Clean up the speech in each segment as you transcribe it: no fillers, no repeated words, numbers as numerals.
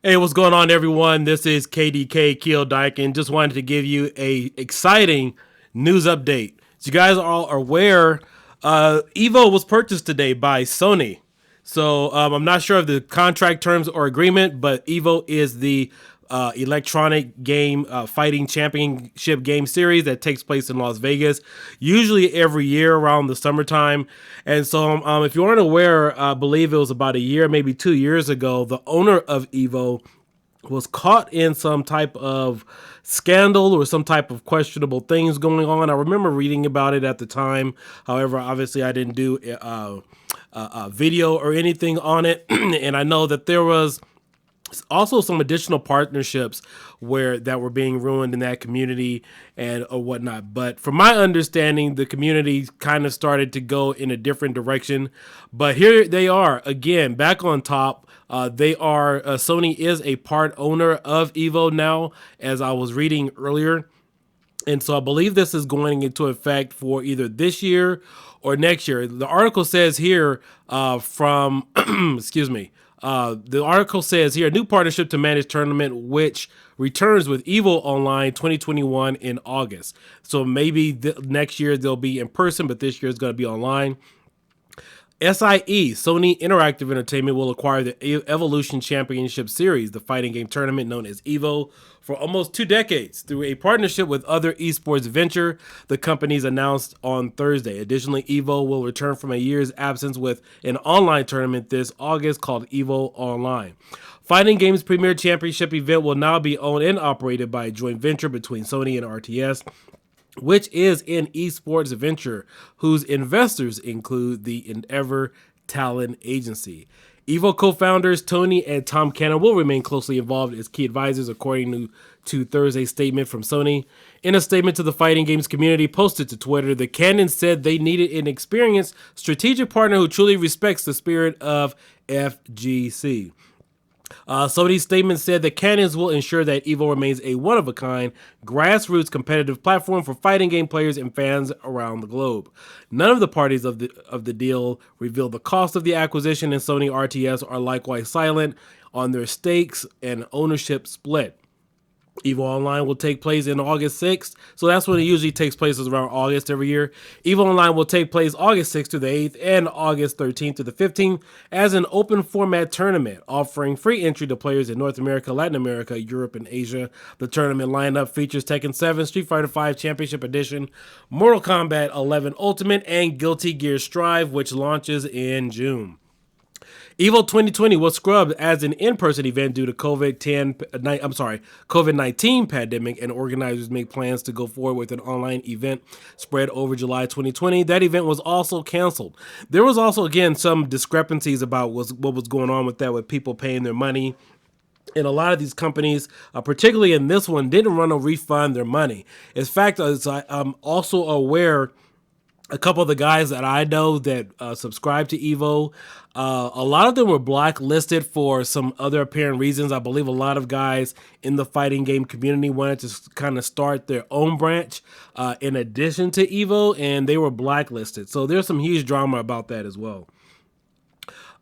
Hey, what's going on, everyone? This is KDK Kiodiekin. Just wanted to give you a exciting news update. As you guys all are aware, Evo was purchased today by Sony. So I'm not sure of the contract terms or agreement, but Evo is the electronic game fighting championship game series that takes place in Las Vegas, usually every year around the summertime. And so, if you aren't aware, I believe it was about a year, maybe 2 years ago, the owner of Evo was caught in some type of scandal or some type of questionable things going on. I remember reading about it at the time. However, obviously, I didn't do a video or anything on it. And I know that there was also some additional partnerships where that were being ruined in that community and or whatnot. But from my understanding, the community kind of started to go in a different direction. But here they are again, back on top. They are Sony is a part owner of Evo now, as I was reading earlier. And so I believe this is going into effect for either this year or next year. The article says here from, excuse me, the article says here, a new partnership to manage tournament, which returns with Evo Online 2021 in August. So maybe next year they'll be in person, but this year is going to be online. SIE, Sony Interactive Entertainment, will acquire the Evolution Championship Series, the fighting game tournament known as EVO, for almost 2 decades through a partnership with other esports venture, the companies announced on Thursday. Additionally, EVO will return from a year's absence with an online tournament this August called EVO Online. Fighting Games Premier Championship event will now be owned and operated by a joint venture between Sony and RTS, which is an esports venture whose investors include the Endeavor Talent Agency. Evo co-founders Tony and Tom Cannon will remain closely involved as key advisors, according to Thursday's statement from Sony. In a statement to the fighting games community posted to Twitter, the Cannon said they needed an experienced strategic partner who truly respects the spirit of FGC. Sony's statement said that Cannons will ensure that Evo remains a one-of-a-kind, grassroots competitive platform for fighting game players and fans around the globe. None of the parties of the deal revealed the cost of the acquisition, and Sony RTS are likewise silent on their stakes and ownership split. Evo Online will take place in August 6th. So that's when it usually takes place, is around August every year. Evo Online will take place August 6th to the 8th and August 13th to the 15th as an open format tournament, offering free entry to players in North America, Latin America, Europe, and Asia. The tournament lineup features Tekken 7, Street Fighter 5 Championship Edition, Mortal Kombat 11 Ultimate, and Guilty Gear Strive, which launches in June. Evo 2020 was scrubbed as an in-person event due to COVID-19 pandemic, and organizers make plans to go forward with an online event spread over July 2020. That event was also canceled. There was also, again, some discrepancies about what was going on with that, with people paying their money. And a lot of these companies, particularly in this one, didn't run a refund their money. In fact, I'm also aware a couple of the guys that I know that subscribe to Evo, a lot of them were blacklisted for some other apparent reasons. I believe a lot of guys in the fighting game community wanted to kind of start their own branch in addition to Evo, and they were blacklisted. So there's some huge drama about that as well.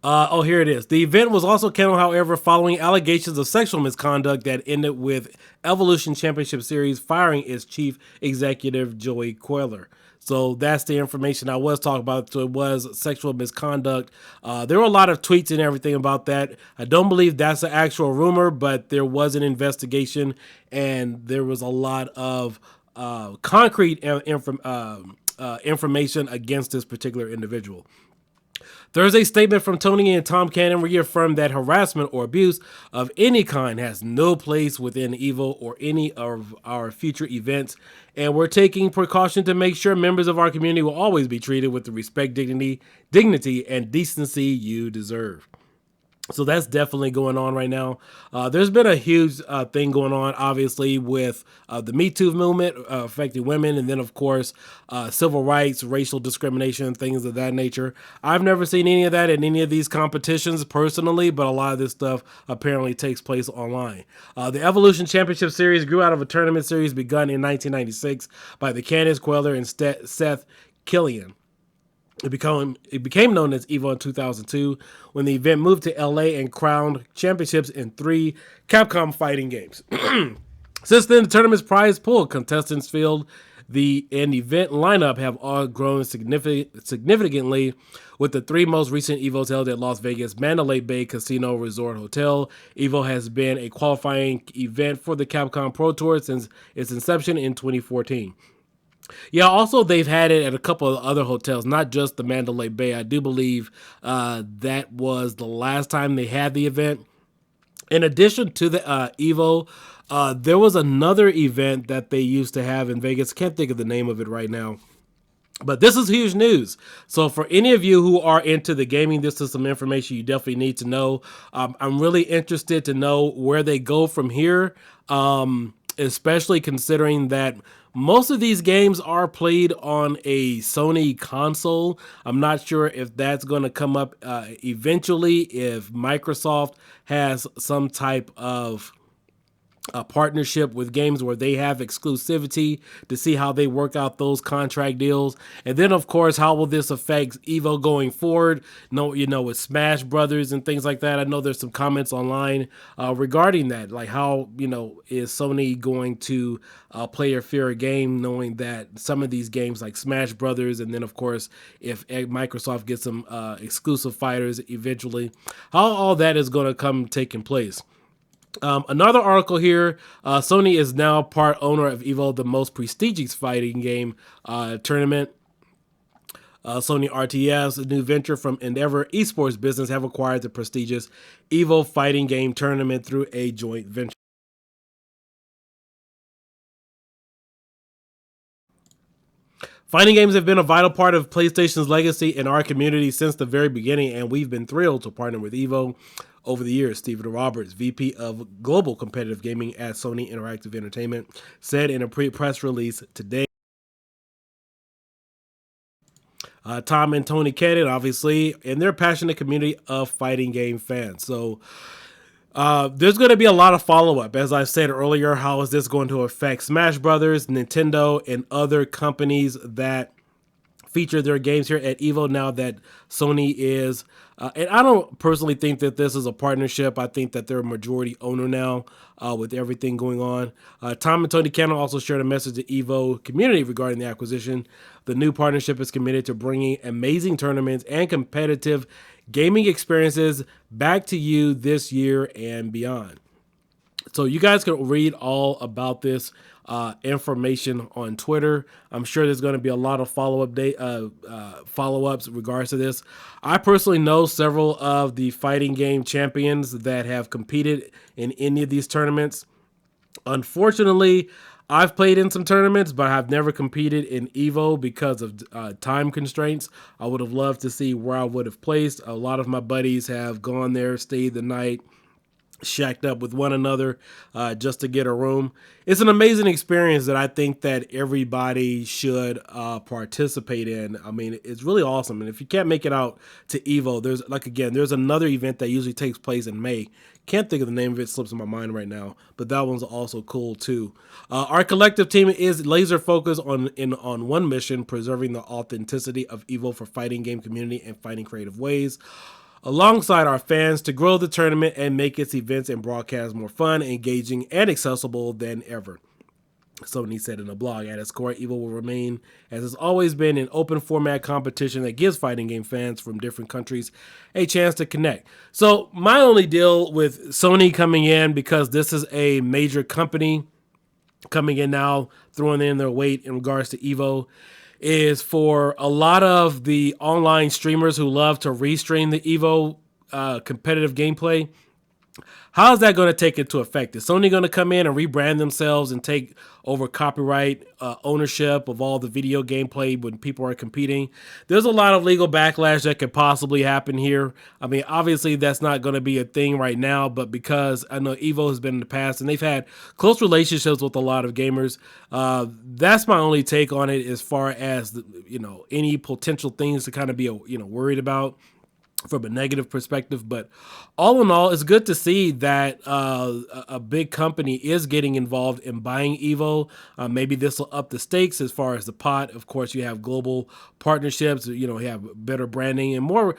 Here it is. The event was also canceled, however, following allegations of sexual misconduct that ended with Evolution Championship Series firing its chief executive, Joey Coyler. So that's the information I was talking about. So it was sexual misconduct. There were a lot of tweets and everything about that. I don't believe that's an actual rumor, but there was an investigation, and there was a lot of concrete information against this particular individual. Thursday's statement from Tony and Tom Cannon reaffirmed that harassment or abuse of any kind has no place within Evo or any of our future events, and we're taking precaution to make sure members of our community will always be treated with the respect, dignity, and decency you deserve. So that's definitely going on right now. There's been a huge thing going on, obviously, with the Me Too movement affecting women, and then, of course, civil rights, racial discrimination, things of that nature. I've never seen any of that in any of these competitions personally, but a lot of this stuff apparently takes place online. The Evolution Championship Series grew out of a tournament series begun in 1996 by the Candace Queller and Seth Killian. It became known as Evo in 2002 when the event moved to LA and crowned championships in 3 Capcom fighting games. Since then, the tournament's prize pool, contestants field, and event lineup have all grown significantly, with the 3 most recent Evos held at Las Vegas Mandalay Bay Casino Resort Hotel. Evo has been a qualifying event for the Capcom Pro Tour since its inception in 2014. Yeah, also they've had it at a couple of other hotels, not just the Mandalay Bay. I do believe that was the last time they had the event. In addition to the Evo, there was another event that they used to have in Vegas. Can't think of the name of it right now. But this is huge news. So for any of you who are into the gaming, this is some information you definitely need to know. I'm really interested to know where they go from here, especially considering that most of these games are played on a Sony console. I'm not sure if that's going to come up eventually, if Microsoft has some type of a partnership with games where they have exclusivity, to see how they work out those contract deals. And then of course, how will this affect Evo going forward? No, with Smash Brothers and things like that. I know there's some comments online regarding that, like how, is Sony going to play a fair game, knowing that some of these games like Smash Brothers, and then of course if Microsoft gets some exclusive fighters eventually, how all that is going to come taking place. Another article here, Sony is now part owner of Evo, the most prestigious fighting game tournament. Sony RTS, a new venture from Endeavor Esports business, have acquired the prestigious Evo fighting game tournament through a joint venture. Fighting games have been a vital part of PlayStation's legacy in our community since the very beginning, and we've been thrilled to partner with Evo over the years. Stephen Roberts, VP of Global Competitive Gaming at Sony Interactive Entertainment, said in a press release today. Tom and Tony Cannon, obviously, and their passionate community of fighting game fans. So there's going to be a lot of follow-up. As I said earlier, how is this going to affect Smash Brothers, Nintendo, and other companies that feature their games here at Evo now that Sony is, and I don't personally think that this is a partnership. I think that they're a majority owner now with everything going on. Tom and Tony Cannon also shared a message to Evo community regarding the acquisition. The new partnership is committed to bringing amazing tournaments and competitive gaming experiences back to you this year and beyond. So you guys can read all about this information on Twitter. I'm sure there's going to be a lot of follow-ups in regards to this. I personally know several of the fighting game champions that have competed in any of these tournaments. Unfortunately, I've played in some tournaments, but I've never competed in Evo because of time constraints. I would have loved to see where I would have placed. A lot of my buddies have gone there, stayed the night, shacked up with one another just to get a room. It's an amazing experience that I think that everybody should participate in. I mean, it's really awesome. And if you can't make it out to Evo, there's another event that usually takes place in May. Can't think of the name of it, slips in my mind right now, but that one's also cool too. Our collective team is laser focused on one mission: preserving the authenticity of Evo for fighting game community and fighting creative ways, alongside our fans, to grow the tournament and make its events and broadcasts more fun, engaging, and accessible than ever. Sony said in a blog, at its core, Evo will remain, as it's always been, an open format competition that gives fighting game fans from different countries a chance to connect. So my only deal with Sony coming in, because this is a major company coming in now, throwing in their weight in regards to Evo, is for a lot of the online streamers who love to restream the Evo competitive gameplay. How is that going to take into effect? Is Sony going to come in and rebrand themselves and take over copyright ownership of all the video gameplay when people are competing? There's a lot of legal backlash that could possibly happen here. I mean, obviously that's not going to be a thing right now, but because I know Evo has been in the past and they've had close relationships with a lot of gamers, that's my only take on it as far as any potential things to kind of be worried about. from a negative perspective. But all in all, it's good to see that a big company is getting involved in buying Evo. Maybe this will up the stakes as far as the pot. Of course, you have global partnerships. You have better branding and more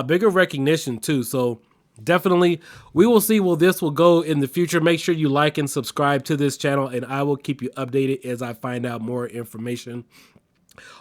bigger recognition too. So definitely, we will see where this will go in the future. Make sure you like and subscribe to this channel, and I will keep you updated as I find out more information.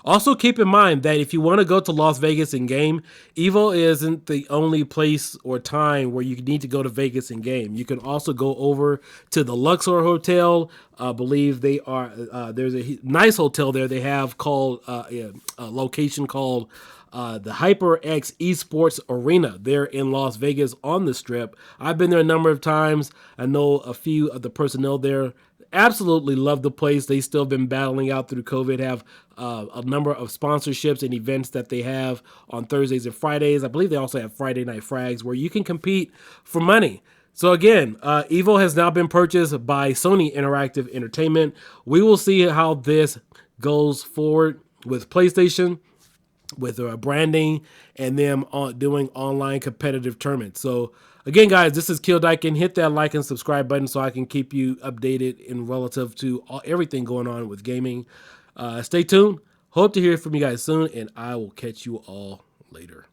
Also, keep in mind that if you want to go to Las Vegas in game, Evo isn't the only place or time where you need to go to Vegas in game. You can also go over to the Luxor Hotel. I believe they are. There's a nice hotel there. They have called a location called the HyperX Esports Arena there in Las Vegas on the Strip. I've been there a number of times. I know a few of the personnel there. Absolutely love the place. They still been battling out through COVID. Have a number of sponsorships and events that they have on Thursdays and Fridays. I believe they also have Friday Night Frags where you can compete for money. So again, Evo has now been purchased by Sony Interactive Entertainment. We will see how this goes forward with PlayStation, with branding, and them doing online competitive tournaments. So again, guys, this is Kiodiekin. Hit that like and subscribe button so I can keep you updated in relative to everything going on with gaming. Stay tuned. Hope to hear from you guys soon, and I will catch you all later.